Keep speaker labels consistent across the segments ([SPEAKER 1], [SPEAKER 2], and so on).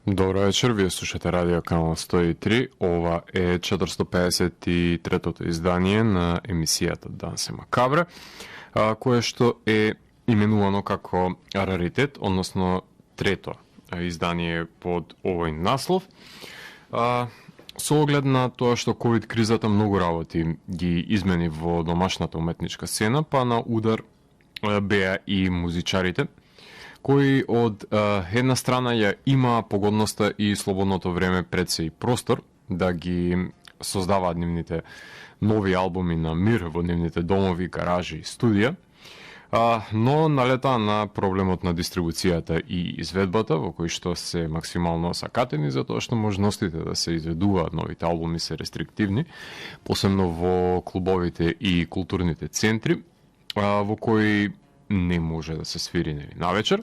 [SPEAKER 1] Добро вечер, вие слушате Радио Канал 103. Ова е 453-тото издание на емисијата Дансе Макабре, кое што е именувано како раритет, односно трето издание под овој наслов. Со оглед на тоа што ковид кризата многу работи ги измени во домашната уметничка сцена, па на удар беа и музичарите, кои од една страна ја има погодноста и слободното време пред се и простор да ги создаваат нивните нови албуми на мир во нивните домови, гаражи и студија, но налета на проблемот на дистрибуцијата и изведбата, во кои што се максимално сакатени, затоа што можностите да се изведуваат новите албуми се рестриктивни, посебно во клубовите и културните центри, во кои не може да се свири навечер,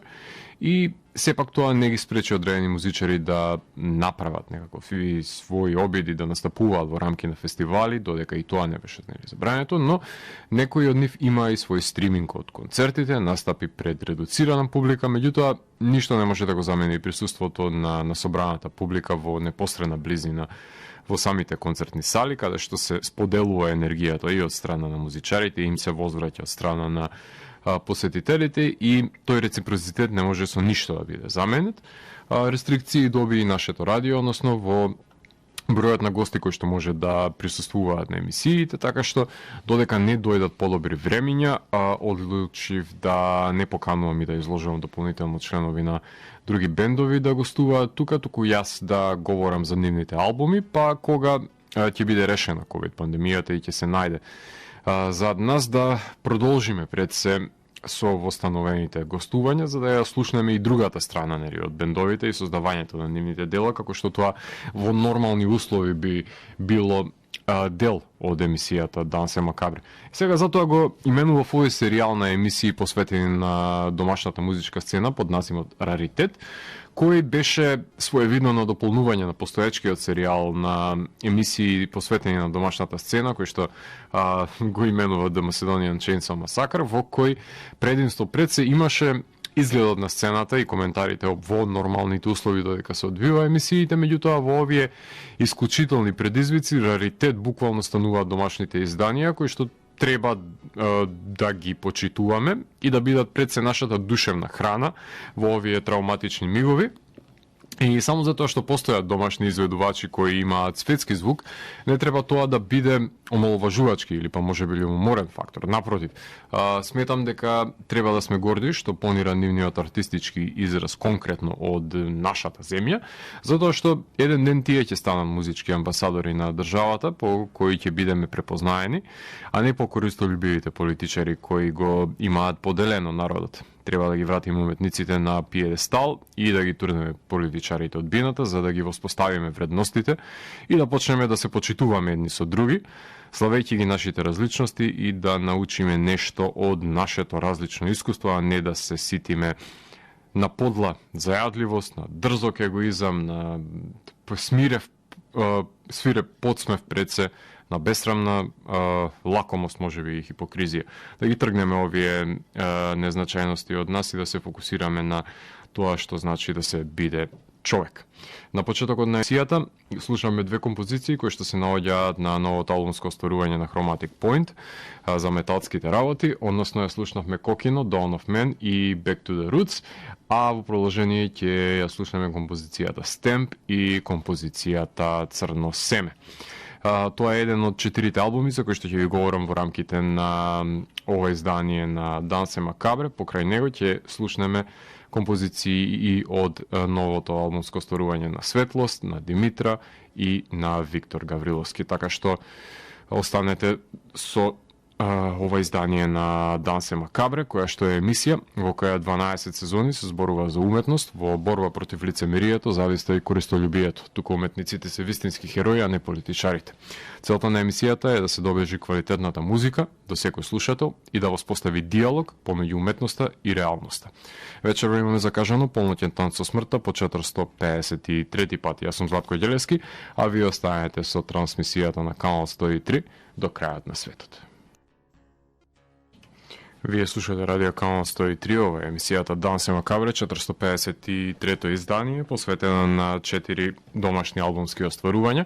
[SPEAKER 1] и сепак тоа не ги спречи одредени музичари да направат некакви своји обиди, да настапуваат во рамки на фестивали, додека и тоа не беше забрането, но некои од нив има и свој стриминг од концертите, настапи пред редуцирана публика, меѓутоа ништо не може да го замени присуството на собраната публика во непосредна близина во самите концертни сали, каде што се споделува енергијата и од страна на музичарите, и им се возвраќа од страна на посетителите, и тој реципроцитет не може со ништо да биде заменет. Рестрикции доби и нашето радио, односно во бројот на гости кои што може да присуствуваат на емисиите, така што додека не дојдат подобри времиња, одлучив да не поканувам и да изложувам дополнително членови на други бендови да гостуваат тука, туку јас да говорам за нивните албуми, па кога ќе биде решена ковид пандемијата и ќе се најде зад нас да продолжиме пред се со востановените гостувања, за да ја слушнеме и другата страна од бендовите и создавањето на нивните дела, како што тоа во нормални услови би било дел од емисијата Дансе Макабре. Сега затоа го именував овој серијал на емисии посветени на домашната музичка сцена под називот Раритет, кој беше своевидно на дополнување на постоечкиот серијал на емисии посветени на домашната сцена, кој што го именува The Macedonian Chainsaw Massacre, во кој предимство пред се имаше изгледот на сцената и коментарите во нормалните услови додека се одвива емисиите, меѓутоа во овие исклучителни предизвици раритет буквално стануваат домашните изданија кои што треба да ги почитуваме и да бидат пред се нашата душевна храна во овие травматични мигови. И само затоа што постојат домашни изведувачи кои имаат светски звук, не треба тоа да биде омаловажувачки или па можеби уморен фактор. Напротив, сметам дека треба да сме горди што понира нивниот артистички израз конкретно од нашата земја, затоа што еден ден тие ќе станат музички амбасадори на државата по кои ќе бидеме препознаени, а не по користолюбивите политичари кои го имаат поделено народот. Треба да ги вратиме уметниците на пиедестал и да ги турнеме политичарите од бината, за да ги воспоставиме вредностите и да почнеме да се почитуваме едни со други, славејќи ги нашите различности и да научиме нешто од нашето различно искуство, а не да се ситиме на подла зајадливост, на дрзок егоизам, на свиреп подсмев пред се, на бесрамна лакомост, можеби и хипокризија. Да ги тргнеме овие незначајности од нас и да се фокусираме на тоа што значи да се биде човек. На почетокот на емисијата слушаме две композиции кои што се наоѓаат на новото албумско остварување на Chromatic Point за металските работи, односно ја слушнавме Кокино, Dawn of Men и Back to the Roots, а во продолжение ќе ја слушнеме композицијата Stamp и композицијата Црно семе. Тоа е еден од 4 албуми за кои што ќе ви говорам во рамките на ова издание на Дансе Макабре. Покрај него ќе слушнеме композиции и од новото албумско остварување на Светлост, на Димитра и на Виктор Гавриловски. Така што останете со ова издание на Дансе Макабре, која што е емисија во која 12 сезони се зборува за уметност во борба против лицемерието, зависта и користолюбието. Туку уметниците се вистински херои, а не политичарите. Целта на емисијата е да се добежи квалитетната музика до секој слушател и да воспостави диалог помеѓу уметноста и реалноста. Вечерва имаме закажано полноќен танц со смртта по 453 пат. Јас сум Златко Ѓелевски, а вие останете со трансмисијата на Канал 103 до крајот на светот. Вие слушате Радио Канал 103, ова е емисијата Дансе Макабре, 453-то издание, посветена на 4 домашни албумски остварувања.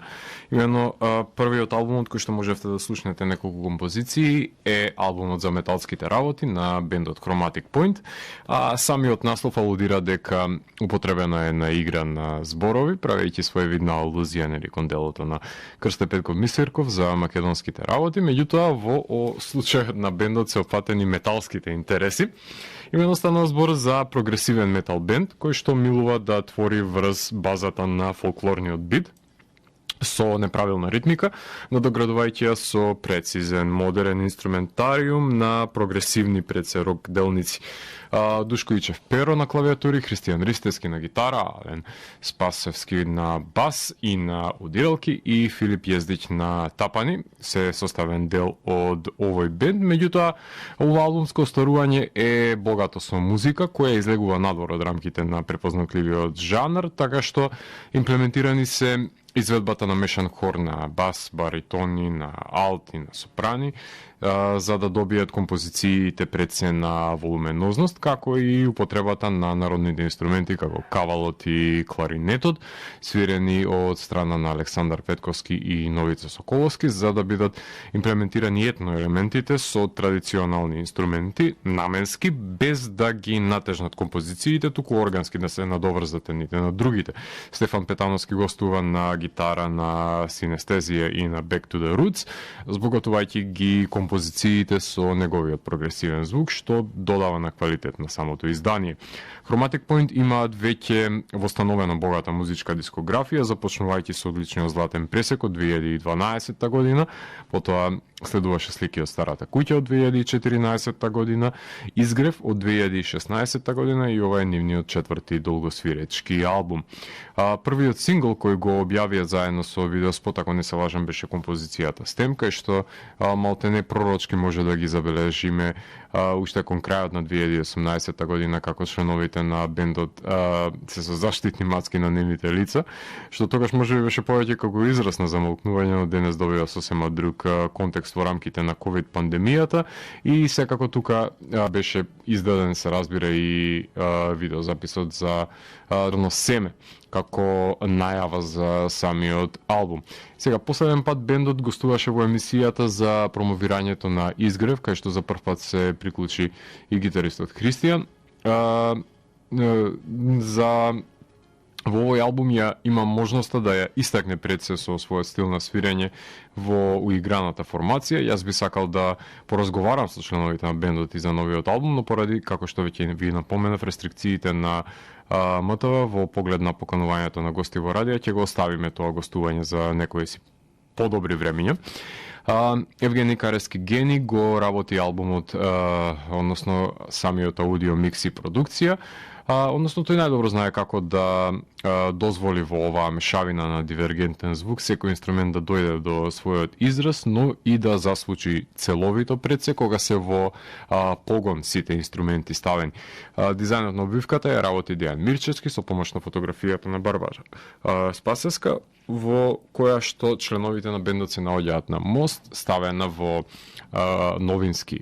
[SPEAKER 1] Именно првиот албумот кој што можевте да слушнете неколку композиции е албумот за металските работи на бендот Chromatic Point, а самиот наслов алудира дека употребена е на игра на зборови, правејќи своевидна алузија нели кон делото на Крсте Петков Мисерков за македонските работи, меѓутоа во случајот на бендот се опфатени металските интереси. Именно станува збор за прогресивен метал бенд кој што милува да твори врз базата на фолклорниот бит со неправилна ритмика, надоградувајќи ја со прецизен, модерен инструментариум на прогресивни рок делници. Душко Ичев Перо на клавиатури, Христијан Ристевски на гитара, Ален Спасевски на бас и на удиралки и Филип Јездич на тапани се составен дел од овој бенд. Меѓутоа, ова албумско остварување е богато со музика која излегува надвор од рамките на препознатливиот жанр, така што имплементирани се изведбата на мешан хор на бас, баритони, на алт и на сопрани, за да добијат композициите пред се на волуменозност, како и употребата на народните инструменти како кавалот и кларинетот, свирени од страна на Александар Петковски и Новица Соколовски, за да бидат имплементирани етно елементите со традиционални инструменти, наменски, без да ги натежнат композициите, туку органски да се надоврзат едните на другите. Стефан Петановски гостува на гитара, на синестезија и на Back to the Roots, збогатувајќи ги композициите со неговиот прогресивен звук, што додава на квалитет на самото издание. Chromatic Point имаат веќе востановено богата музичка дискографија, започнувајќи со одличниот Златен пресек од 2012 година, потоа следуваше Слики од старата куќа од 2014 година, Изгрев од 2016 година и ова е нивниот четврти долгосвиречки албум. Првиот сингл кој го објавија заедно со видеоспот, ако не се лажам, беше композицијата Стем, кај што малтене пророчки може да ги забележиме уште кон крајот на 2018 година, како членовите на бендот се со заштитни маски на нивните лица, што тогаш може би беше повеќе како израз на замолкнување, но денес добива сосема друг контекст во рамките на ковид пандемијата и секако тука беше издаден, се разбира, и видеозаписот за Рно Семе како најава за самиот албум. Сега, последен пат бендот гостуваше во емисијата за промовирањето на Изгрев, кај што за прв пат се приклучи и гитаристот Христијан. Во овој албум ја има можноста да ја истакне пред се со својот стил на свирење во уиграната формација. Јас би сакал да поразговарам со членовите на бендот и за новиот албум, но поради, како што веќе ви напоменав, рестрикциите на МТВ во поглед на поканувањето на гости во радио, ќе го оставиме тоа гостување за некои си подобри времиња. Евгений Карески Гени го работи албумот, односно самиот аудио микс и продукција, односно тој најдобро знае како да дозволи во оваа мешавина на дивергентен звук секој инструмент да дојде до својот израз, но и да зазвучи целовито пред се кога се во погон сите инструменти ставени. Дизајнот на обвивката е работи Дејан Мирчевски со помош на фотографијата на Барбара Спасеска, во која што членовите на бендот се наоѓаат на мост, ставена во новински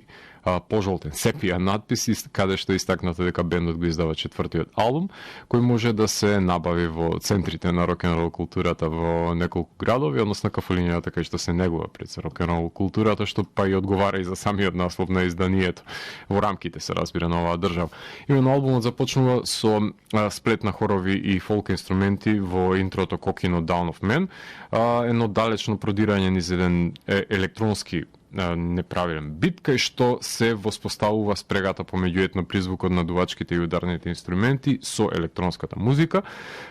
[SPEAKER 1] пожолтен сепија надпис, каде што е истакнато дека бендот го издава четвртиот албум, кој може да се набави во центрите на рок-н-рол културата во неколку градови, односно кафелињата кај што се негува пред рок-н-рол културата, што па и одговара и за самиот наслов на изданието, во рамките се разбира на оваа држава. Именно албумот започнува со сплет на хорови и фолк инструменти во интрото Кокино Down of Men, едно далечно продирање низ еден електронски неправилен бит, кај што се воспоставува спрегата помеѓу етно призвукот на дувачките и ударните инструменти со електронската музика,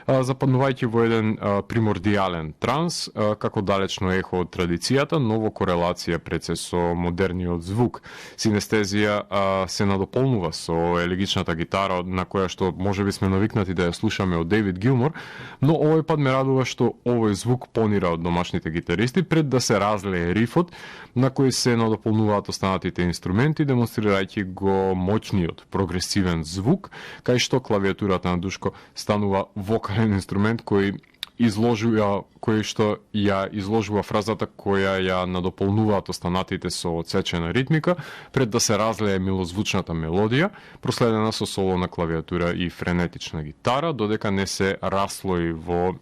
[SPEAKER 1] западнувајќи во еден примордијален транс, како далечно ехо од традицијата, но во корелација пред се со модерниот звук. Синестезија се надополнува со елегичната гитара, на која што може би сме навикнати да ја слушаме од Дейвид Гилмор, но овој пат ме радува што овој звук понира од домашните гитаристи пред да се разлее рифот, на кој се надополнуваат останатите инструменти, демонстрирајќи го моќниот прогресивен звук, кај што клавиатурата на Душко станува вокален инструмент кој ја изложува фразата која ја надополнуваат останатите со отсечена ритмика, пред да се разлее милозвучната мелодија, проследена со соло на клавиатура и френетична гитара, додека не се раслои во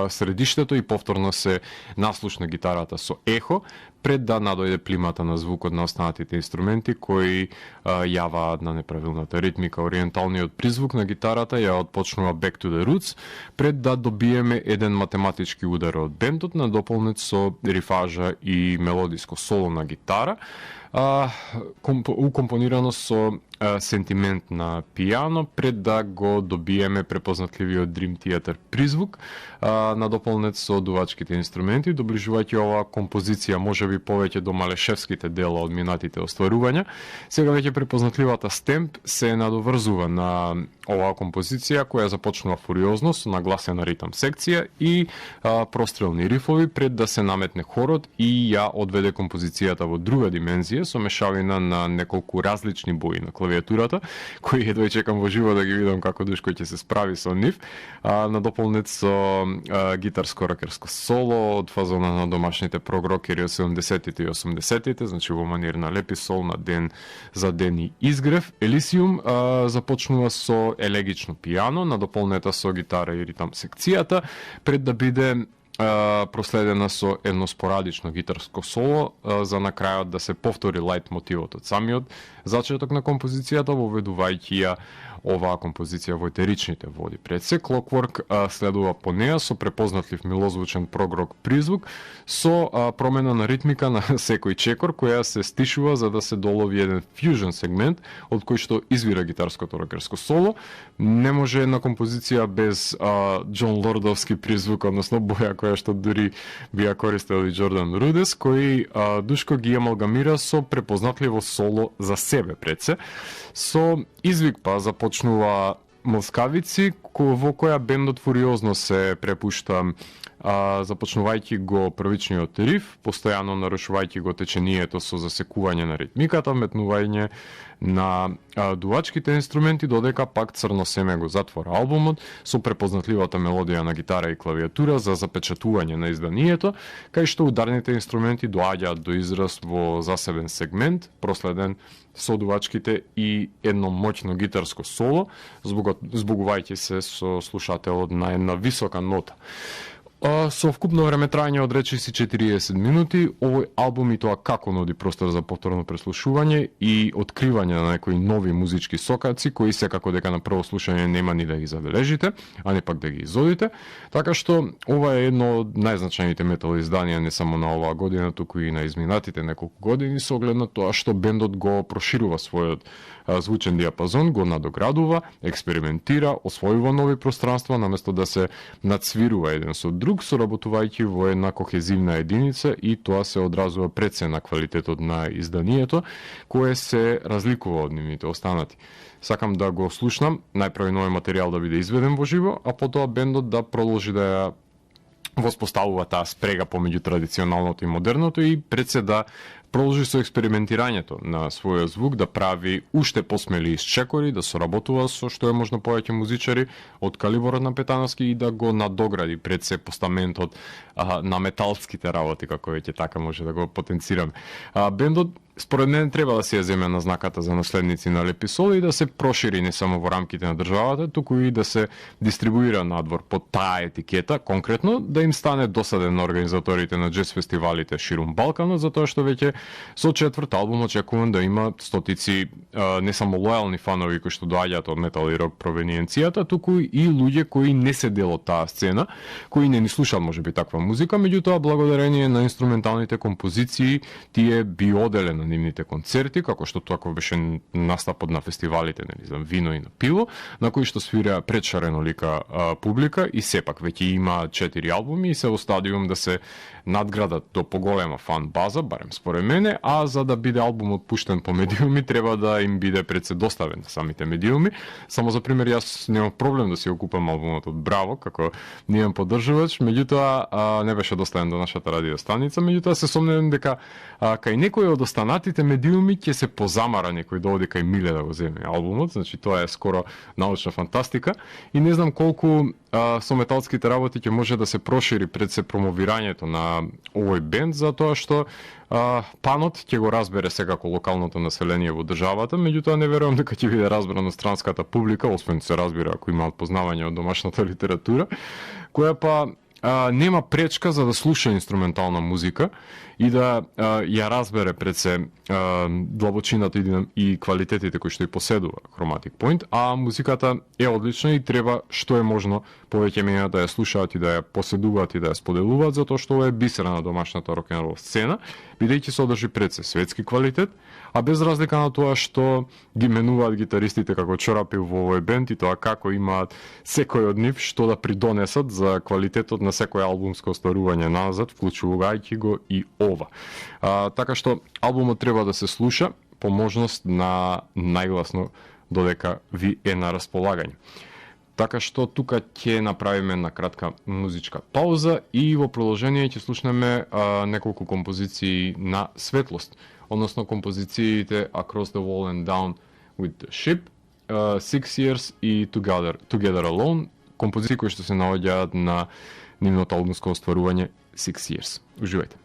[SPEAKER 1] средиштето и повторно се наслушна гитарата со ехо, пред да надојде плимата на звукот на останатите инструменти кои јаваат на неправилната ритмика. Ориенталниот призвук на гитарата ја отпочнува Back to the Roots, пред да добиеме еден математички удар од бендот, надополнет со рифажа и мелодиско соло на гитара, укомпонирано со сентимент на пијано, пред да го добиеме препознатливиот Dream Theater призвук, надополнет со дувачките инструменти, доближувајќи оваа композиција можеби повеќе до малешевските дела од минатите остварувања. Сега веќе препознатливата стемп се надоврзува на оваа композиција, која започнува фуриозно со нагласена ритам секција и прострелни рифови, пред да се наметне хорот и ја одведе композицијата во друга димензија со мешавина на неколку различни бои на клавиатурата, кои едва чекам во живо да ги видам како Душко ќе се справи со нив, надополнет со гитарско-рокерско соло од фазона на домашните прогрокери од 70-тите и 80-тите, значи во манир на Лепи сол, на Ден за ден и изгрев. Елисиум започнува со елегично пијано, надополнета со гитара и ритам секцијата, пред да биде проследена со едно спорадично гитарско соло, за на крајот да се повтори лајт мотивот од самиот зачеток на композицијата, воведувајќи ја оваа композиција во етеричните води. Пред се Clockwork следува по неа со препознатлив милозвучен прогрок призвук, со промена на ритмика на секој чекор, која се стишува за да се долови еден фьюжн сегмент, од кој што извира гитарското рокерско соло. Не може една композиција без Џон Лордовски призвук, односно боја која што дури би ја користел и Џордан Рудес, кој Душко ги амалгамира со препознатливо соло за себе пред се. Со извик па започнува Москавици, во која бендот фуриозно се препушта, започнувајќи го првичниот риф, постојано нарушувајќи го течението со засекување на ритмиката, метнување на дувачките инструменти, додека пак Црно семе го затвора албумот со препознатливата мелодија на гитара и клавиатура за запечатување на изданието, кај што ударните инструменти доаѓаат до израз во засебен сегмент, проследен со дувачките и едно моќно гитарско соло, збогувајќи се со слушателот на една висока нота. Со вкупно време трајање од речиси 40 минути, овој албум и тоа како нуди простор за повторно преслушување и откривање на некои нови музички сокаци, кои секако дека на прво слушање нема ни да ги забележите, а не пак да ги изодите. Така што ова е едно од најзначајните метал изданија не само на оваа година, туку и на изминатите неколку години, со оглед на тоа што бендот го проширува својот звучен диапазон, го надоградува, експериментира, освојува нови пространства, наместо да се надсвирува еден со друг, соработувајќи во една кохезивна единица, и тоа се одразува пред се на квалитетот на изданието, кое се разликува од нивните останати. Сакам да го слушнам, најпрво нови материјал да биде изведен во живо, а потоа бендот да продолжи да ја воспоставува таа спрега помеѓу традиционалното и модерното и пред се да продолжи со експериментирањето на својот звук, да прави уште посмели исчекори, да соработува со што е можно повеќе музичари од калиборот на Петановски и да го надогради пред се постаментот на металските работи, како веќе така може да го потенцираме. Бендот според мен треба да се ја земе на знаката за наследници на Лепи сол и да се прошири не само во рамките на државата, туку и да се дистрибуира надвор под таа етикета, конкретно да им стане досаден на организаторите на джез фестивалите ширум Балканот, затоа што веќе со четврт албум очекувам да има стотици не само лојални фанови кои што доаѓаат од метал и рок провениенцијата, туку и луѓе кои не се дел од таа сцена, кои не ни слушаат можеби таква музика, меѓутоа благодарение на инструменталните композиции тие би оделе на нивните концерти, како што тоа беше настапот на фестивалите, нели, за вино и на пиво, на кои што свира предшаренолика публика, и сепак веќе има 4 албуми и се во стадиум да се надградат до поголема фан база, барем според мене, а за да биде албумот пуштен по медиуми, треба да им биде председоставен на самите медиуми. Само за пример, јас немам проблем да си го купам албумот од Браво, како нијем поддржувач, меѓутоа не беше доставен до нашата радиостаница, меѓутоа се сомневам дека кај некој од останатите познатите медиуми ќе се позамара некој да оди кај Миле да го земе албумот, значи тоа е скоро научна фантастика и не знам колку со металските работи ќе може да се прошири пред се промовирањето на овој бенд, затоа што панот ќе го разбере секако локалното население во државата, меѓутоа не верувам дека ќе биде разбрано странската публика, освен се разбира ако имаат познавање од домашната литература, која па нема пречка за да слуша инструментална музика и да ја разбере пред се длабочината и квалитетите кои што и поседува Chromatic Point, а музиката е одлична и треба што е можно повеќе мене да ја слушаат и да ја поседуваат и да ја споделуваат, затоа што ова е бисер на домашната рок-н-рол сцена, бидејќи содржи пред се светски квалитет, а без разлика на тоа што ги менуваат гитаристите како чорапи во овој бенд и тоа како имаат секој од нив што да придонесат за квалитетот на секој албумско остварување назад, вклучувајќи го и ова. Така што албумот треба да се слуша по можност на најгласно додека ви е на располагање. Така што тука ќе направиме на кратка музичка пауза и во продолжение ќе слушнеме неколку композиции на Светлост, односно композициите Across the Wall and Down with the Ship, 6 Years и Together Alone, композиции кои што се наоѓаат на нивното албумско остварување 6 Years. Уживајте.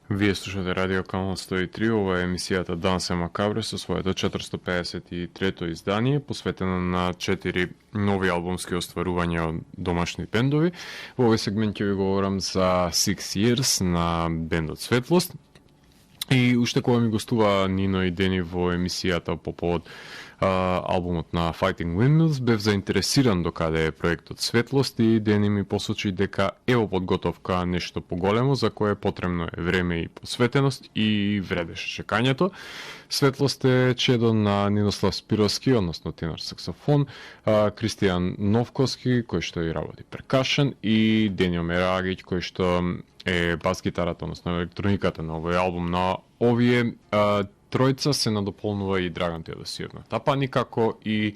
[SPEAKER 1] Вие слушате Радио Канал 103, ова е емисијата Дансе Макабре со своето 453-то издание, посветено на 4 нови албумски остварувања од домашни бендови. Во овој сегмент ќе ви говорам за 6 Years на бендот Светлост. И уште кога ми гостува Нино и Дени во емисијата по повод албумот на Fighting Windmills, бев заинтересиран до каде е проектот Светлост и Дени ми посочи дека е во подготовка нешто поголемо за кое потребно е време и посветеност и вредеше чекањето. Светлост е чедо на Нинослав Спировски, односно тенор саксофон, Кристијан Новковски, кој што и работи перкашен, и Денио Мерагиќ, кој што е бас-гитарата, односно електрониката на овој албум. На овие тројца се надополнува и Драган Теодосиев на тапани, како и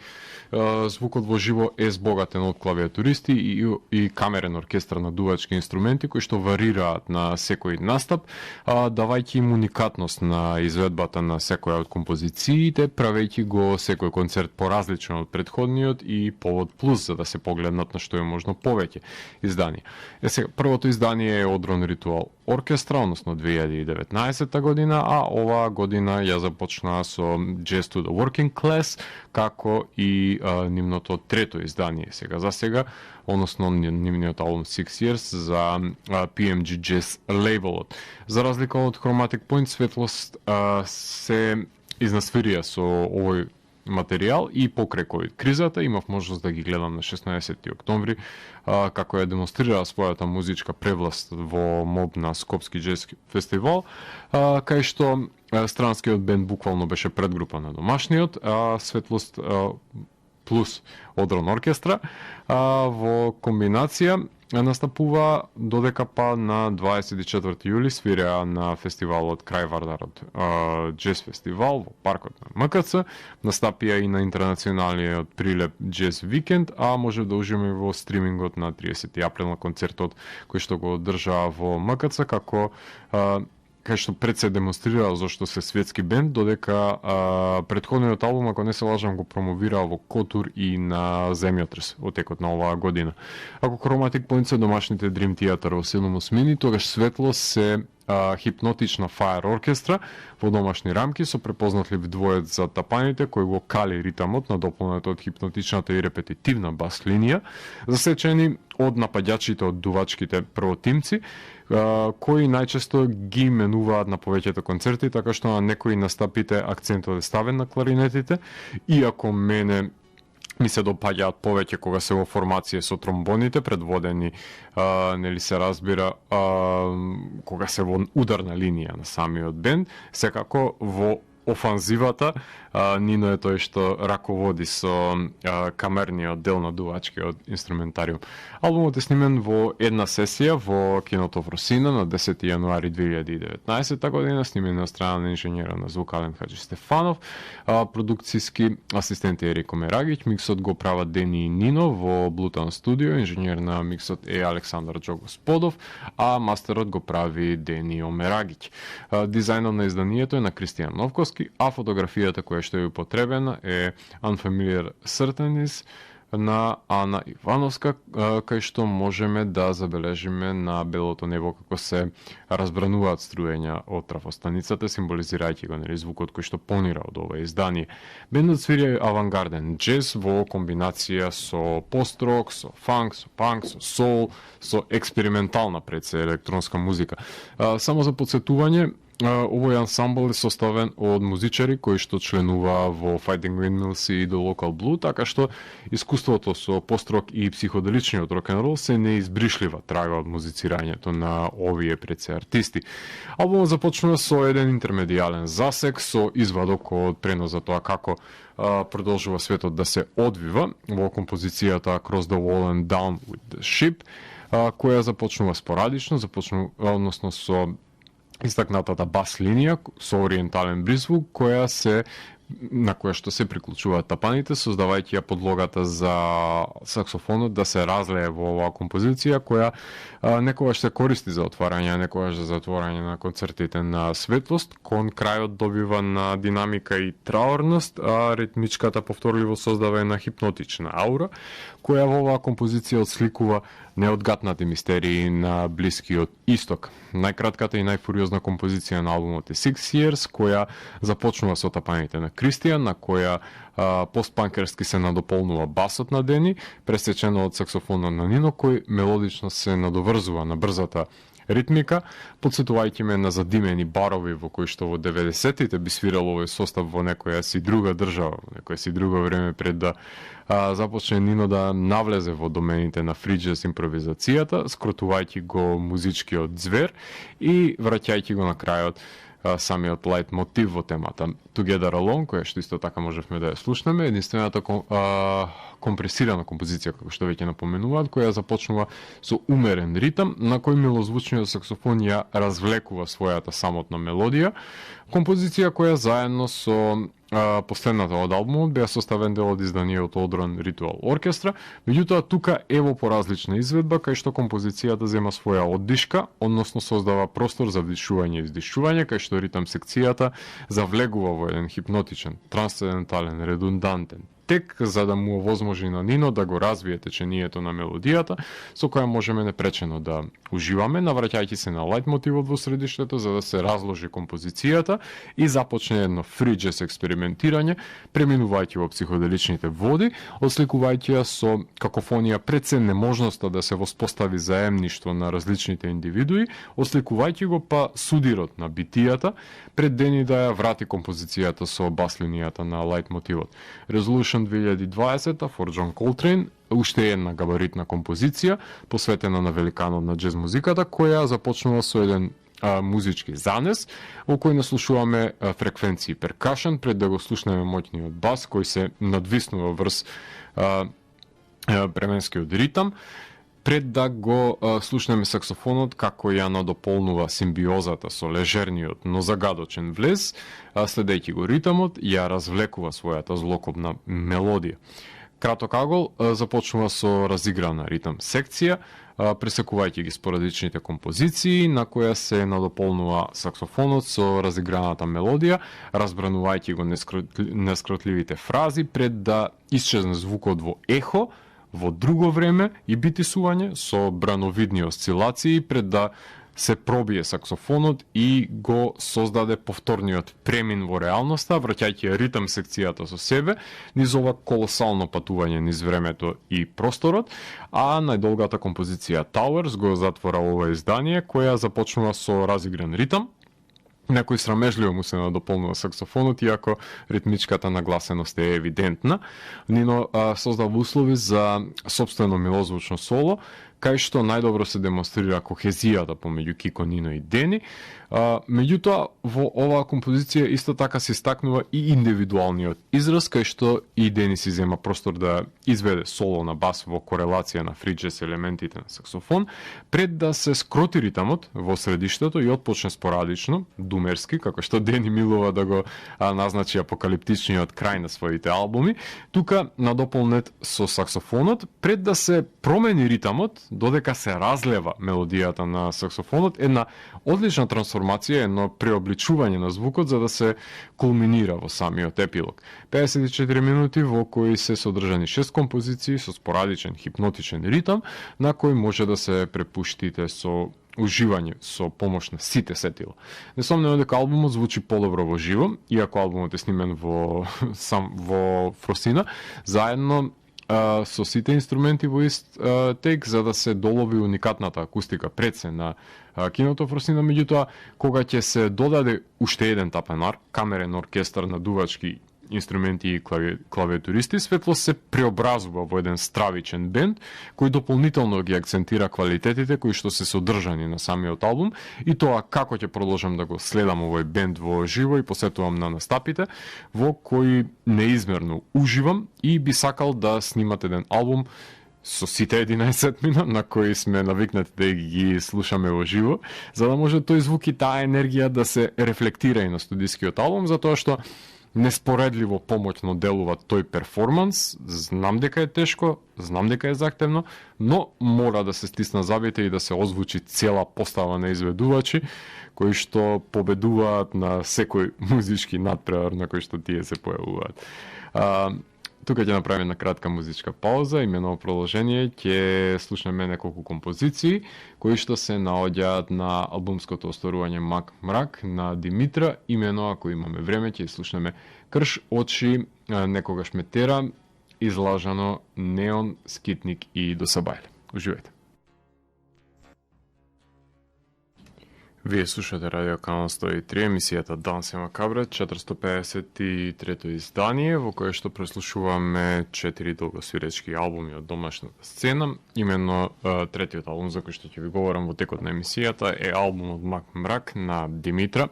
[SPEAKER 1] звукот во живо е збогатен од клавиатуристи и камерен оркестар на дувачки инструменти кои што варираат на секој настап, давајќи им уникатност на изведбата на секоја од композициите, правејќи го секој концерт поразличен од претходниот и повод плюс за да се погледнат на што е можно повеќе издание. Сега, првото издание е Одрон Ритуал Оркестра, односно 2019 година, а оваа година ја започнаа со Jazz to the Working Class, како и нивното трето издание за сега, односно нивниот албум 6 Years за PMG Jazz лейбелот. За разлика од Chromatic Point, Светлост се изнасвирија со овој материјал и покрај ковид кризата имав можност да ги гледам на 16 октомври како ја демонстрираа својата музичка превласт во МОБ на Скопски джез фестивал, кај што странскиот бенд буквално беше предгрупа на домашниот, Светлост плюс Одрон Оркестра во комбинација настапува, додека па на 24 јули свиреа на фестивалот Крај Вардарот джез фестивал во паркот на МКЦ, настапија и на интернационалниот Прилеп джез викенд, а може да уживаме во стримингот на 30 април на концертот кој што го одржаа во МКЦ, како кај што пред се демонстрираа зашто се светски бенд, додека претходниот албум, ако не се лажам, го промовираа во Котур и на Земјотрес во текот на оваа година. Ако Chromatic Point се домашните Dream Theater во 7 мини, тогаш Светлост се хипнотична Fire оркестра во домашни рамки со препознатлив двоец за тапаните кој го кали ритамот надополнет од хипнотичната и репетитивна бас линија, засечени од напаѓачите од дувачките првотимци, кои најчесто ги менуваат на повеќето концерти, така што на некои настапите акцентот е ставен на кларинетите, иако мене ми се допаѓаат повеќе кога се во формација со тромбоните предводени, нели се разбира, кога се во ударна линија на самиот бенд, секако во офанзивата. Нино е тој што раководи со камерниот дел на дувачкиот инструментариум. Албумот е снимен во една сесија во киното Фросина на 10 јануари 2019 година, снимен на страна на инженера на звук Ален Хаджи Стефанов, продукцијски асистент е Ерико Мерагиќ, миксот го прават Дени и Нино во Блутан студио, инженер на миксот е Александар Джо Господов, а мастерот го прави Дени Омерагиќ. Дизајнот на изданието е на Кристијан Новковски, а фотографијата која што е употребена е Unfamiliar Certainties на Ана Ивановска, кај што можеме да забележиме на белото небо како се разбрануваат струења од трафостаницата, символизирајќи го звукот кој што понира од ова издание. Бендот свири авангарден джез во комбинација со пост-рок, со фанк, со панк, со соул, со експериментална пред се електронска музика. Само за подсетување, овој ансамбл е составен од музичари кои што членува во Fighting Windmills и The Local Blue, така што искуството со пост-рок и психоделичниот рок-н-рол се неизбришлива трага од музицирањето на овие предсе артисти. Албумот започнува со еден интермедијален засек со извадок од пренос за тоа како продолжува светот да се одвива во композицијата Across the Wall and Down with the Ship, која започнува спорадично, односно со истакнатата бас линија со ориентален призвук на која што се приклучуваат тапаните, создавајќи ја подлогата за саксофонот да се разлее во оваа композиција која некогаш се користи за отварање, некогаш за затворање на концертите на светлост, кон крајот добива на динамика и траорност, а ритмичката повторливо создава една хипнотична аура, која во оваа композиција отсликува неодгатнати мистерии на Блискиот Исток. Најкратката и најфуриозна композиција на албумот е Six Years, која започнува со тапаните на Кристијан, на која постпанкерски се надополнува басот на Дени, пресечено од саксофонот на Нино, кој мелодично се надоврзува на брзата ритмика, подсетувајќи ме на задимени барови во кои што во 90-тите би свирал овој состав во некоја си друга држава, во некоја си друго време пред да започне Нино да навлезе во домените на фриџес импровизацијата, скротувајќи го музичкиот звер и враќајќи го на крајот самиот лајт мотив во темата Together Alone, која што исто така можевме да ја слушнеме, единствената компресирана композиција, како што веќе напоменуваат, која започнува со умерен ритам, на кој милозвучниот саксофон ја развлекува својата самотна мелодија. Композиција која заедно со последната од албумот беа составен дел од изданието Одрон Ритуал Оркестра, меѓутоа тука е во поразлична изведба, кај што композицијата зема своја оддишка, односно создава простор за вдишување и издишување, кај што ритам секцијата завлегува во еден хипнотичен, трансцендентален, редундантен тек, за да му овозможи на Нино да го развие течението на мелодијата, со која можеме непречено да уживаме, навраќајќи се на лајт мотивот во средиштето, за да се разложи композицијата и започне едно фри џез експериментирање, преминувајќи во психоделичните води, отсликувајќи ја со какофонија пред се неможноста да се воспостави заемништво на различните индивидуи, отсликувајќи го па судирот на битијата, пред Дени да ја врати композицијата со бас линијата на лајт мотивот. Resolution 2020 for John Coltrane, уште една габаритна композиција, посветена на великанот на џез музиката, која започнува со еден музички занес, во кој наслушуваме фреквенции перкашен, пред да го слушнеме моќниот бас, кој се надвиснува врз бременскиот ритам, пред да го слушнеме саксофонот како ја надополнува симбиозата со лежерниот, но загадочен влез, следејќи го ритамот, ја развлекува својата злокобна мелодија. Краток агол започнува со разиграна ритам секција, пресекувајќи ги спорадичните композиции, на која се надополнува саксофонот со разиграната мелодија, разбранувајќи го нескротливите фрази, пред да исчезне звукот во ехо, во друго време и битисување со брановидни осцилации, пред да се пробие саксофонот и го создаде повторниот премин во реалноста, враќајќи ритам секцијата со себе, низ ова колосално патување низ времето и просторот, а најдолгата композиција Towers го затвора ова издание, која започнува со разигран ритам, некој срамежливо му се надополнува саксофонот, иако ритмичката нагласеност е евидентна. Нино создава услови за сопствено милозвучно соло, кај што најдобро се демонстрира кохезијата помеѓу Кико, Нино и Дени. Меѓутоа, во оваа композиција исто така се истакнува и индивидуалниот израз, кај што и Дени си зема простор да изведе соло на бас во корелација на фри џез елементите на саксофон, пред да се скроти ритамот во средиштето и отпочне спорадично, думерски, како што Дени милува да го назначи апокалиптичниот крај на своите албуми, тука надополнет со саксофонот, пред да се промени ритамот, додека се разлева мелодијата на саксофонот, една одлична трансформација, едно преобличување на звукот за да се кулминира во самиот епилог. 54 минути во кои се содржани 6 композиции со спорадичен хипнотичен ритам, на кој може да се препуштите со уживање со помош на сите сетила. Несомнено дека албумот звучи подобро во живо, иако албумот е снимен во Фросина, заедно со сите инструменти во ист тек, за да се долови уникатната акустика пред се на киното Фросина. Меѓутоа, кога ќе се додаде уште еден тапенар, камерен оркестар на дувачки инструменти и клавиатуристи, светло се преобразува во еден стравичен бенд, кој дополнително ги акцентира квалитетите кои што се содржани на самиот албум, и тоа како ќе продолжам да го следам овој бенд во живо и посетувам на настапите, во кои неизмерно уживам и би сакал да снимат еден албум со сите 11 мина на кои сме навикнати да ги слушаме во живо, за да може тој звук и таа енергија да се рефлектира и на студискиот албум, затоа што неспоредливо помоќно делува тој перформанс. Знам дека е тешко, знам дека е захтевно, но мора да се стисна забите и да се озвучи цела постава на изведувачи кои што победуваат на секој музички надпревар на кој што тие се појавуваат. Тука ќе направиме една кратка музичка пауза, имено продолжение ќе слушнеме неколку композиции кои што се наоѓаат на албумското остварување Мак Мрак на Димитра. Имено, ако имаме време, ќе слушнеме Крш очи, Некогаш ме тера, излажано, Неон, Скитник и До Сабајле. Уживајте. Вие слушате Радио Канал 103, емисијата Данси Макабре, 453-то издание, во кое што преслушуваме 4 долгосвиречки албуми од домашната сцена. Именно третиот албум за кој што ќе ви говорам во текот на емисијата е албумот Мак Мрак на Димитра.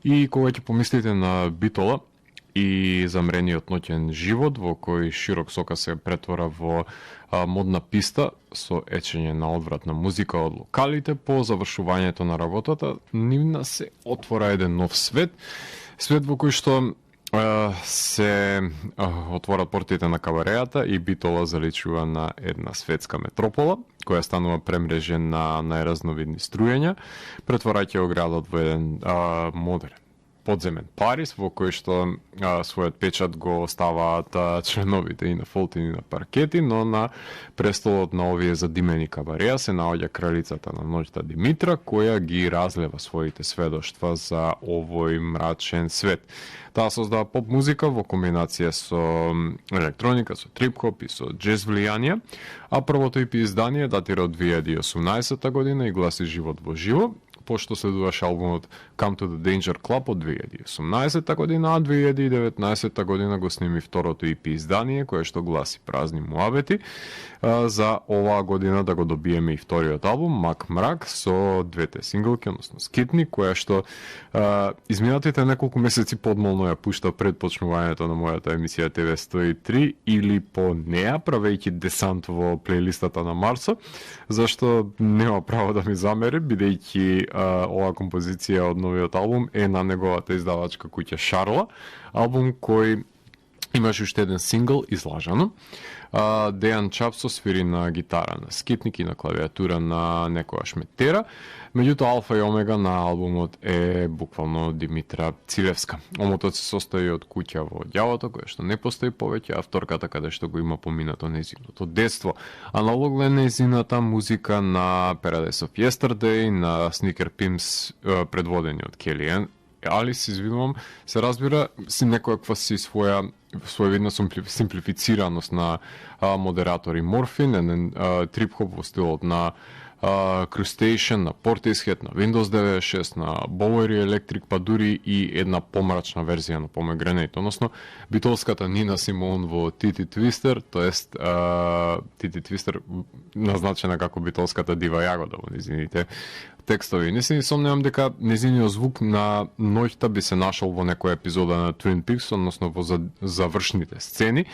[SPEAKER 1] И кога ќе помислите на Битола и замрениот ноќен живот, во кој Широк Сока се претвора во модна писта со ечење на одвратна музика од локалите, по завршувањето на работата нивна се отвора еден нов свет, свет во кој што се отворат портите на кабареата и Битола заличува на една светска метропола, која станува премрежен на најразновидни струјења, претворајќи го градот во еден модерен подземен Париз, во кој што својот печат го оставаат членовите и на фолти и на паркети, но на престолот на овие задимени кабареа се наоѓа кралицата на ноќта Димитра, која ги разлева своите сведоштва за овој мрачен свет. Таа создава поп музика во комбинација со електроника, со трип-хоп и со џез влијанија, а првото EP издание датира од 2018 година и гласи Живот во живо, пошто следуваше албумот Come to the Danger Club од 2018 година, а 2019 година го сними второто EP издание, кое што гласи Празни муабети. За оваа година да го добиеме и вториот албум, Мак Мрак, со двете синглки, односно Скитник, која што изминатите неколку месеци подмолно ја пушта пред почнувањето на мојата емисија ТВ 103 или по неа, правејќи десант во плейлистата на Марсо, зашто нема право да ми замери, бидејќи оваа композиција од новиот албум е на неговата издавачка куќа Шарла, албум кој имаше уште еден сингл, Излажано. Дејан Чапсо свири на гитара на Скитник и на клавиатура на Некогаш ме тера. Меѓутоа, алфа и омега на албумот е буквално Димитра Цилевска. Омотот се состои од куќа во ѓавото, која што не постои повеќе, а вторката каде што го има поминато нејзиното детство. Аналог е нејзината музика на Paradise of Yesterday, на Sneaker Pimps, предводени од Келиен. Алис, извинувам, се разбира, си некојаква си своевидна симплифицираност на модератор и Морфин, еден трип-хоп во стилот на Crustation, на Portishead, на Windows 96, на Bowery Electric, па дури и една помрачна верзија на Pomegranate, односно битолската Нина Симон во Тити Твистер, тоест Тити Твистер назначена како битолската Дива Јагода во низините текстови. Не се ни сомневам дека незиниот звук на ноќта би се нашол во некоја епизода на Twin Peaks, односно во завршните сцени,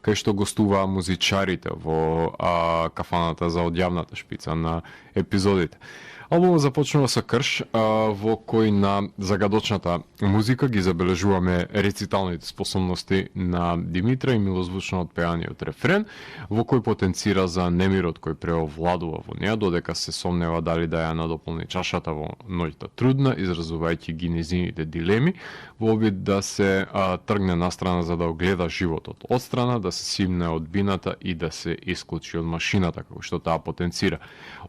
[SPEAKER 1] кај што гостуваа музичарите во кафаната за одјавната шпица на епизодите. Албумот започнува со крш, во кој на загадочната музика ги забележуваме рециталните способности на Димитра и милозвучно отпеаниот рефрен, во кој потенцира за немирот кој преовладува во неа, додека се сомнева дали да ја надополни чашата во ноќта трудна, изразувајќи ги незините дилеми, во обид да се тргне настрана за да огледа животот одстрана, да се симне од бината и да се исклучи од машината, како што таа потенцира.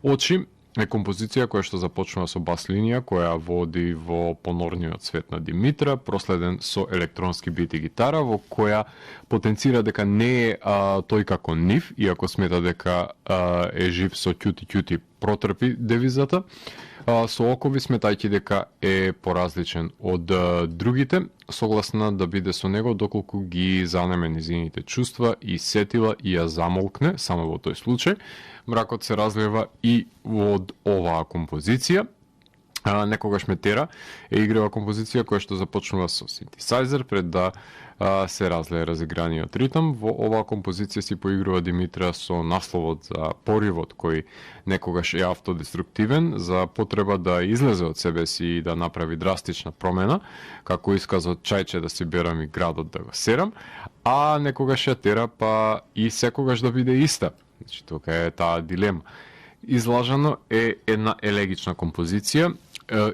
[SPEAKER 1] Очи е композиција која што започнува со бас линија, која води во понорниот свет на Димитра, проследен со електронски бит и гитара, во која потенцира дека не е тој како нив, иако смета дека е жив со ќути-ќути протрпи девизата, со окови сметајќи дека е поразличен од другите, согласна да биде со него доколку ги занеме низините чувства и сетила и ја замолкне, само во тој случај. Мракот се разлива и од оваа композиција. Некогаш ме тера е игрива композиција која што започнува со синтесайзер пред да се разлее разиграниот ритм. Во оваа композиција си поигрува Димитра со насловот за поривот кој некогаш е автодеструктивен, за потреба да излезе од себе си и да направи драстична промена, како исказот чајче да си берам и градот да го серам, а некогаш ја тера па и секогаш да биде иста. Значи, тука е таа дилема. Излажано е една елегична композиција,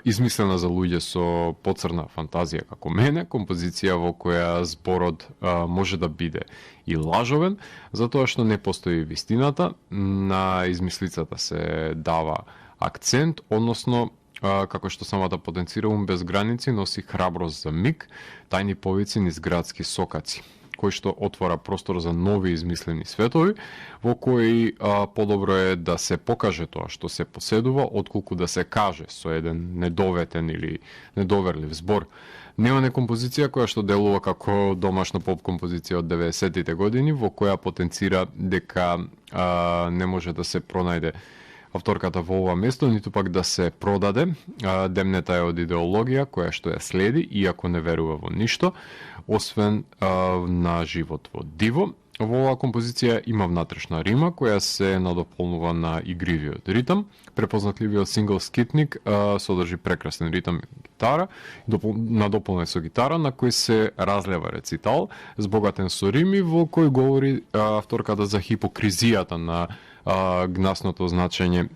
[SPEAKER 1] измислена за луѓе со поцрна фантазија како мене, композиција во која зборот може да биде и лажовен, затоа што не постои вистината, на измислицата се дава акцент, односно како што самата потенцира без граници, носи храброст за миг, тајни повици низ градски сокаци, кој што отвора простор за нови измислени светови, во кои подобро е да се покаже тоа што се поседува, отколку да се каже со еден недоветен или недоверлив збор. Нема композиција која што делува како домашна поп композиција од 90-тите години, во која потенцира дека не може да се пронајде авторката во ова место, ниту пак да се продаде. Демнета е од идеологија која што ја следи, иако не верува во ништо, освен на живот во диво. Во оваа композиција има внатрешна рима, која се надополнува на игривиот ритм. Препознатливиот сингл Скитник содржи прекрасен ритм и гитара, надополнен со гитара, на кој се разлева рецитал, збогатен со рими, во кој говори авторката за хипокризијата на гнасното значење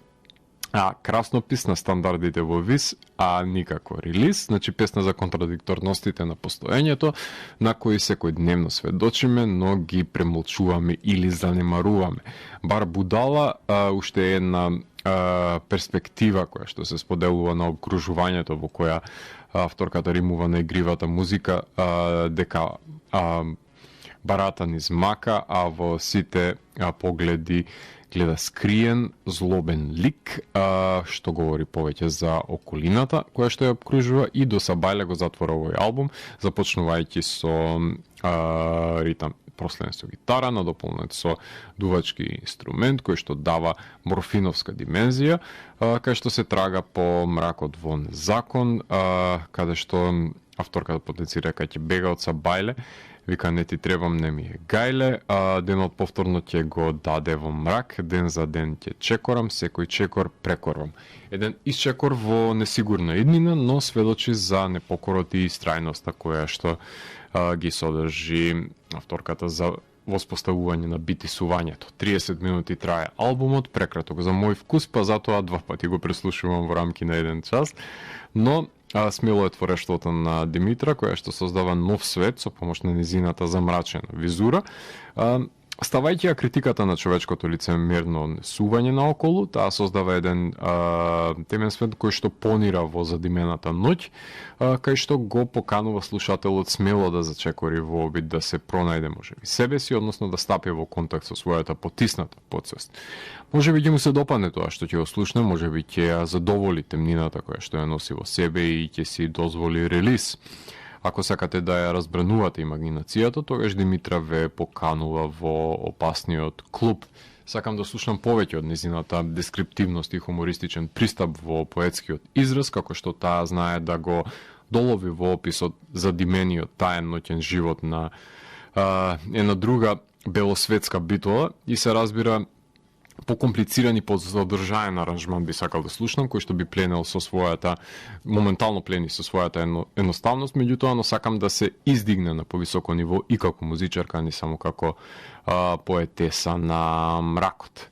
[SPEAKER 1] краснопис на стандардите во ВИС, а никако релиз, значи песна за контрадикторностите на постоењето, на кои секојдневно сведочиме, но ги премолчуваме или занемаруваме. Бар будала, уште една перспектива која што се споделува на обкружувањето во која авторката римува на игривата музика, дека барата низ мака, а во сите погледи гледа скриен, злобен лик, што говори повеќе за околината која што ја обкружува, и до Сабајле го затвора овој албум, започнувајќи со ритам проследен со гитара, надополнет со дувачки инструмент кој што дава морфиновска димензија, кај што се трага по мракот во закон, каде што авторката потенцира кај ќе бега од Сабајле, вика не ти требам, не ми е гајле, денот повторно ќе го даде во мрак, ден за ден ќе чекорам, секој чекор прекорвам. Еден исчекор во несигурна иднина, но сведочи за непокорот и истрајноста која што ги содржи авторката за воспоставување на битисувањето. 30 минути трае албумот, прекраток за мој вкус, па затоа 2 пати го преслушувам во рамки на 1 час, но смело е творештвото на Димитра, која што создава нов свет со помош на низината замрачена визура. Ставајќи ја критиката на човечкото лицемерно однесување наоколу, таа создава еден темен свет кој што понира во задимената ноќ, кај што го поканува слушателот смело да зачекори во обид да се пронајде можеби себе си, односно да стапи во контакт со својата потисната потсвест. Можеби ќе му се допадне тоа што ќе го слушне, можеби ќе ја задоволи темнината која што ја носи во себе и ќе си дозволи релиз. Ако сакате да ја разбранувате имагинацијата, тогаш Димитра ве поканува во опасниот клуб. Сакам да слушам повеќе од незината дескриптивност и хумористичен пристап во поетскиот израз, како што таа знае да го долови во описот задимениот таен ноќен живот на една друга белосветска битола и се разбира покомплициран и позадржаен аранжман би сакал да слушнам, кој што би пленел со својата, моментално плени со својата едноставност, меѓутоа, но сакам да се издигне на повисоко ниво и како музичарка, не само како поетеса на мракот.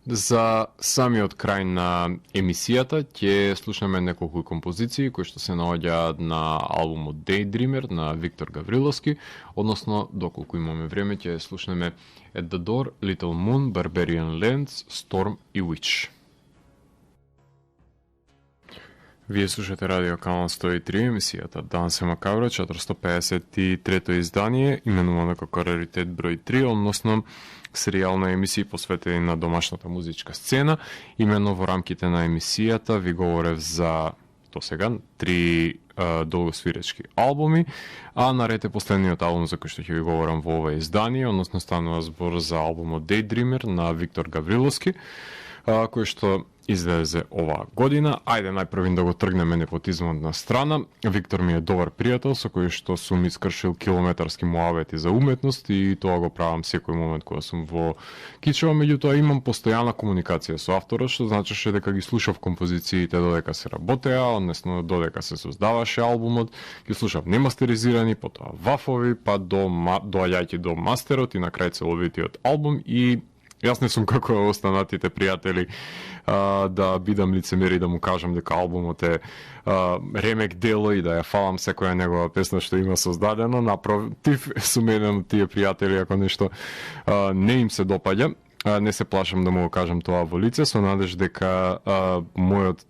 [SPEAKER 1] За самиот крај на емисијата ќе слушнеме неколку композиции кои што се наоѓаат на албумот Daydreamer на Виктор Гавриловски, односно доколку имаме време ќе слушнеме At the Door, Little Moon, Barbarian Lands, Storm и Witch. Вие слушате Радио Канал 103, емисијата Дансе Макабра, 453-то издание, именувано како Раритет број 3, односно серијал на емисии посветени на домашната музичка сцена. Именно во рамките на емисијата ви говорев за до сега 3 долгосвиречки албуми, а наред е последниот албум за кој што ќе ви говорам во ова издание, односно станува збор за албумот Daydreamer на Виктор Гавриловски, кој што излезе оваа година. Ајде најпрвин да го тргнеме непотизмот на страна. Виктор ми е добар пријател со кој што сум искршил километарски муавети за уметност и тоа го правам секој момент кога сум во Кичево, меѓутоа имам постојана комуникација со авторот, што значеше дека ги слушав композициите додека се работеа, односно додека се создаваше албумот, ги слушав немастеризирани, потоа вафови, па доаѓајќи до мастерот и на крај целовитиот албум. И јас не сум како останатите пријатели да бидам лицемер и да му кажам дека албумот е ремек дело и да ја фалам секоја негова песна што има создадено. Напротив, сум еден од тие пријатели ако нешто не им се допаѓа, не се плашам да му го кажам тоа во лице, со надеж дека мојот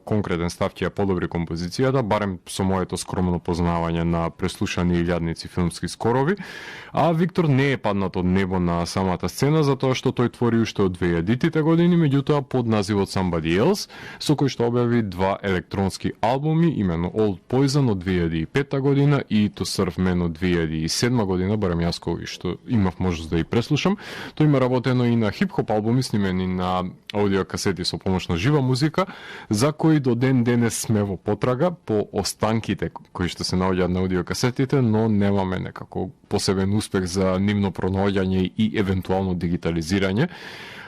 [SPEAKER 1] конкретен став ќе ја подобри композицијата, барем со моето скромно познавање на преслушани илјадници филмски скорови. А Виктор не е паднат од небо на самата сцена, затоа што тој твори уште од 2000-тите години, меѓутоа под називот Somebody Else, со кој што објави 2 електронски албуми, имено Old Poison од 2005 година и To Serve Men од 2007 година, барем јас кој што имав можност да ја преслушам. Тој има работено и на хип-хоп албуми снимени на аудиокасети со помош на жива музика, за кои до ден денес сме во потрага по останките кои што се наоѓаат на аудиокасетите, но немаме некако посебен успех за нивно пронаоѓање и евентуално дигитализирање.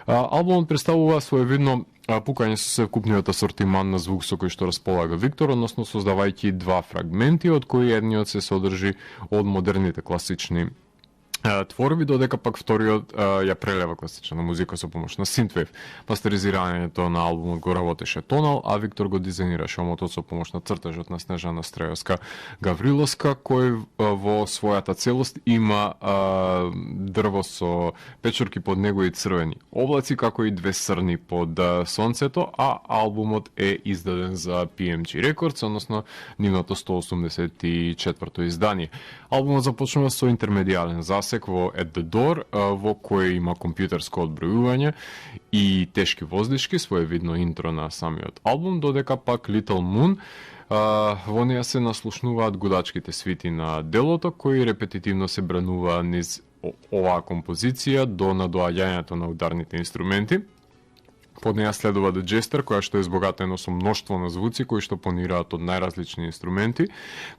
[SPEAKER 1] Албумот представува своевидно пукање со совкупниот асортиман на звук со кој што располага Виктор, односно создавајќи 2 фрагменти, од кои едниот се содржи од модерните класични творби, додека пак вториот ја прелева класична музика со помош на синтвейв. Мастеризирањето на албумот го работеше Тонал, а Виктор го дизајнираше омотот со помош на цртажот на Снежана Стрејовска Гавриловска, кој во својата целост има дрво со печорки под него и црвени облаци, како и 2 срни под сонцето, а албумот е издаден за PMG Records, односно нивното 184-то издание. Албумот започнува со интермедијален засек во At the Door, во кој има компјутерско одбројување и тешки воздишки, своевидно интро на самиот албум, додека пак Little Moon, во неја се наслушнуваат гудачките свити на делото, кои репетитивно се бранува низ оваа композиција до надоаѓањето на ударните инструменти. Под неја следува The Jester, која што е збогатено со мноштво на звуци кои што понираат од најразлични инструменти,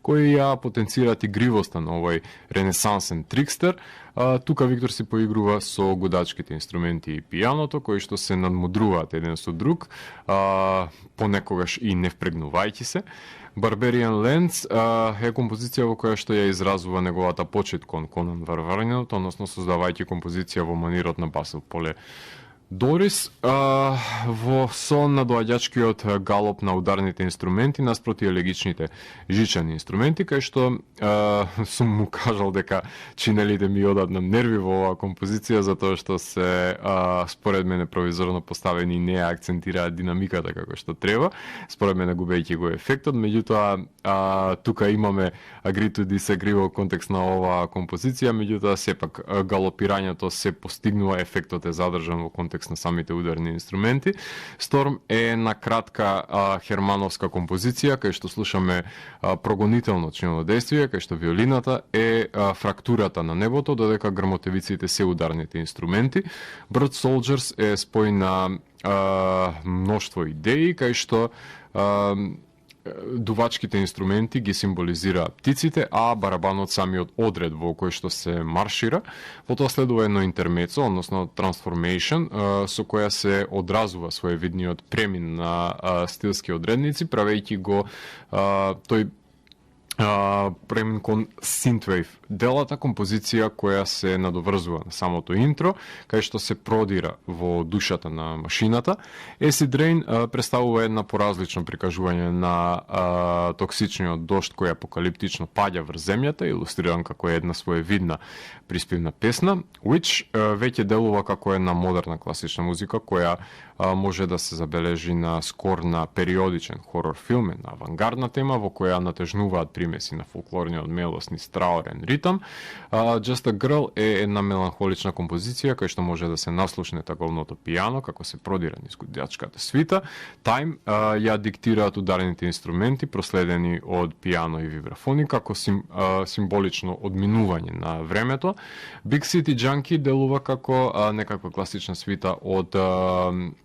[SPEAKER 1] кои ја потенцираат игривоста на овој ренесансен трикстер. Тука Виктор си поигрува со гудачките инструменти и пијаното, кои што се надмудруваат еден со друг, понекогаш и не впрегнувајќи се. Barbarian Lands е композиција во која што ја изразува неговата почит кон Конан Варваринот, односно создавајќи композиција во манирот на Басил Поле Дорис, во сон на доаѓачкиот галоп на ударните инструменти наспроти елегичните жичани инструменти, кај што сум му кажал дека чинелите ми одат на нерви во оваа композиција, затоа што се според мене провизорно поставени и не акцентираат динамиката како што треба, според мене губејќи го ефектот, меѓутоа тука имаме agree to disagree во контекст на оваа композиција, меѓутоа сепак галопирањето се постигнува, ефектот е задржан во контекст на самите ударни инструменти. Storm е на кратка хермановска композиција, кај што слушаме прогонително чинно действие, кај што виолината е фрактурата на небото, додека грмотевиците се ударните инструменти. Bird Soldiers е спој на мноштво идеи, кај што дувачките инструменти ги символизираат птиците, а барабанот самиот одред во кој што се маршира. Потоа следува едно интермецо, односно transformation, со која се одразува своевидниот премин на стилски одредници, правејќи го тој премин кон synthwave, делата композиција која се надоврзува на самото интро, кај што се продира во душата на машината. Acid Rain представува една поразлично прикажување на токсичниот дожд кој апокалиптично паѓа врз земјата, илустриран како една своевидна приспивна песна. Which веќе делува како една модерна класична музика која може да се забележи на скор на периодичен хорор филм, на авангардна тема во која натежнуваат примеси на фолклорниот мелосни страорен ритам. Just a Girl е една меланхолична композиција која што може да се наслушне таковното пијано како се продира низ гудјачката свита. Time ја диктираат ударните инструменти проследени од пијано и вибрафони како символично одминување на времето. Big City Junkie делува како некаква класична свита од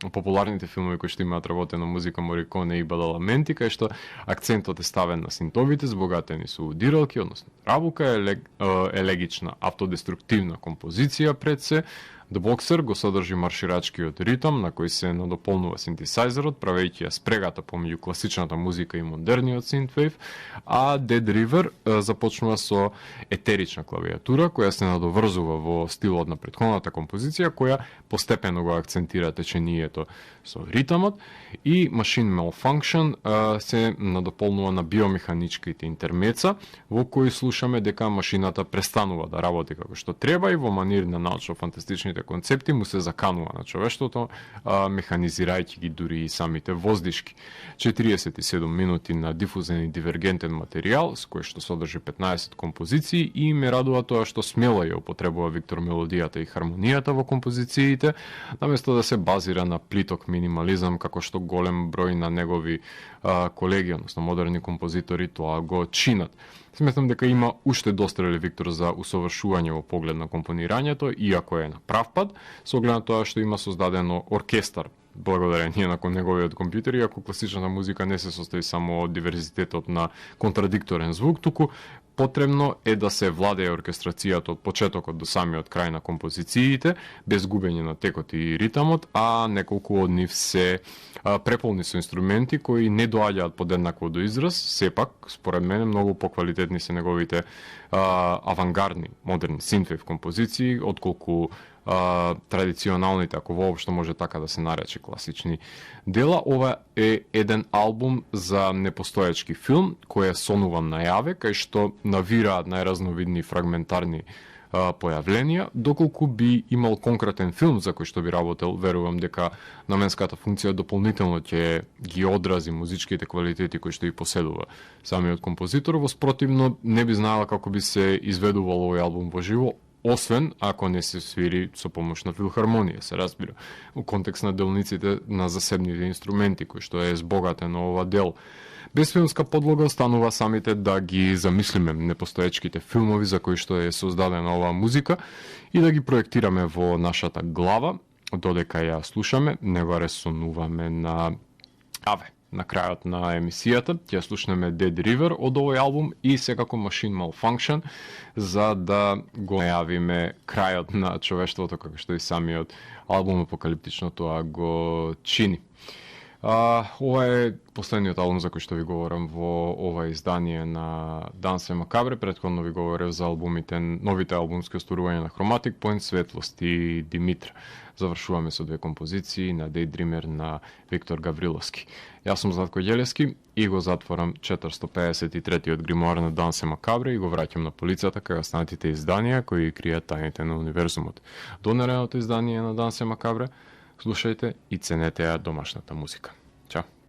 [SPEAKER 1] популарните филмови кои што имаат работена музика Мориконе и Бадаламенти, кај што акцентот е ставен на синтовите, збогатени со удиралки, односно рабука, елегична автодеструктивна композиција пред се. The Boxer го содржи марширачкиот ритам на кој се надополнува синтесајзерот, правејќи ја спрегата помеѓу класичната музика и модерниот синтвейв, а Dead River започнува со етерична клавиатура која се надоврзува во стилот на претходната композиција, која постепено го акцентира течението со ритамот, и Machine Malfunction се надополнува на биомеханичките интермеца, во кои слушаме дека машината престанува да работи како што треба и во манир на научно-фантастичните концепти му се заканува на човештвото, механизирајќи ги дури и самите воздишки. 47 минути на дифузен и дивергентен материјал, с кој што содржи 15 композиции, и ме радува тоа што смело ја употребува Виктор мелодијата и хармонијата во композициите, наместо да се базира на плиток минимализам, како што голем број на негови колеги, односно модерни композитори, тоа го чинат. Сметам дека има уште дострели Виктор за усовршување во поглед на компонирањето, иако е на прав пат, со оглед на тоа што има создадено оркестар благодарение на неговиот компјутер, иако класичната музика не се состои само од диверзитетот на контрадикторен звук, туку потребно е да се владее оркестрацијата од почетокот до самиот крај на композициите, без губење на текот и ритамот, а неколку од нив се преполни со инструменти кои не доаѓаат подеднакво до израз. Сепак, според мене, многу поквалитетни се неговите авангардни, модерни синтвейв композиции, отколку традиционалните, ако воопшто може така да се нарече, класични дела. Ова е еден албум за непостоечки филм кој е сонуван најаве, кај што навираат најразновидни фрагментарни појавленија, доколку би имал конкретен филм за кој што би работел, верувам дека наменската функција дополнително ќе ги одрази музичките квалитети кои што и поседува самиот композитор. Во спротивно не би знаела како би се изведувал овој албум во живо, освен ако не се свири со помош на филхармонија, се разбира, во контекст на делниците на засебните инструменти кои што е збогатено ова дел. Без филмска подлога останува самите да ги замислиме непостоечките филмови за кои што е создадена оваа музика и да ги проектираме во нашата глава, додека ја слушаме, не го ресонуваме на на крајот на емисијата. Ќе слушнеме Dead River од овој албум и секако Machine Malfunction, за да го најавиме крајот на човештвото, како што и самиот албум апокалиптично тоа го чини. Ова е последниот албум за кој што ви говорам во ова издание на Дансе Макабре. Претходно ви говорев за албумите, новите албумски остворувања на Chromatic Point, Светлост и Димитра. Завршуваме со две композиции на Daydreamer на Виктор Гавриловски. Јас сум Златко Ѓелевски и го затворам 453-тиот гримоар на Дансе Макабре и го враќам на полицата кај останатите изданија кои кријат тајните на универзумот. До наредното издание на Дансе Макабре слушајте и ценете ја домашната музика. Ćao.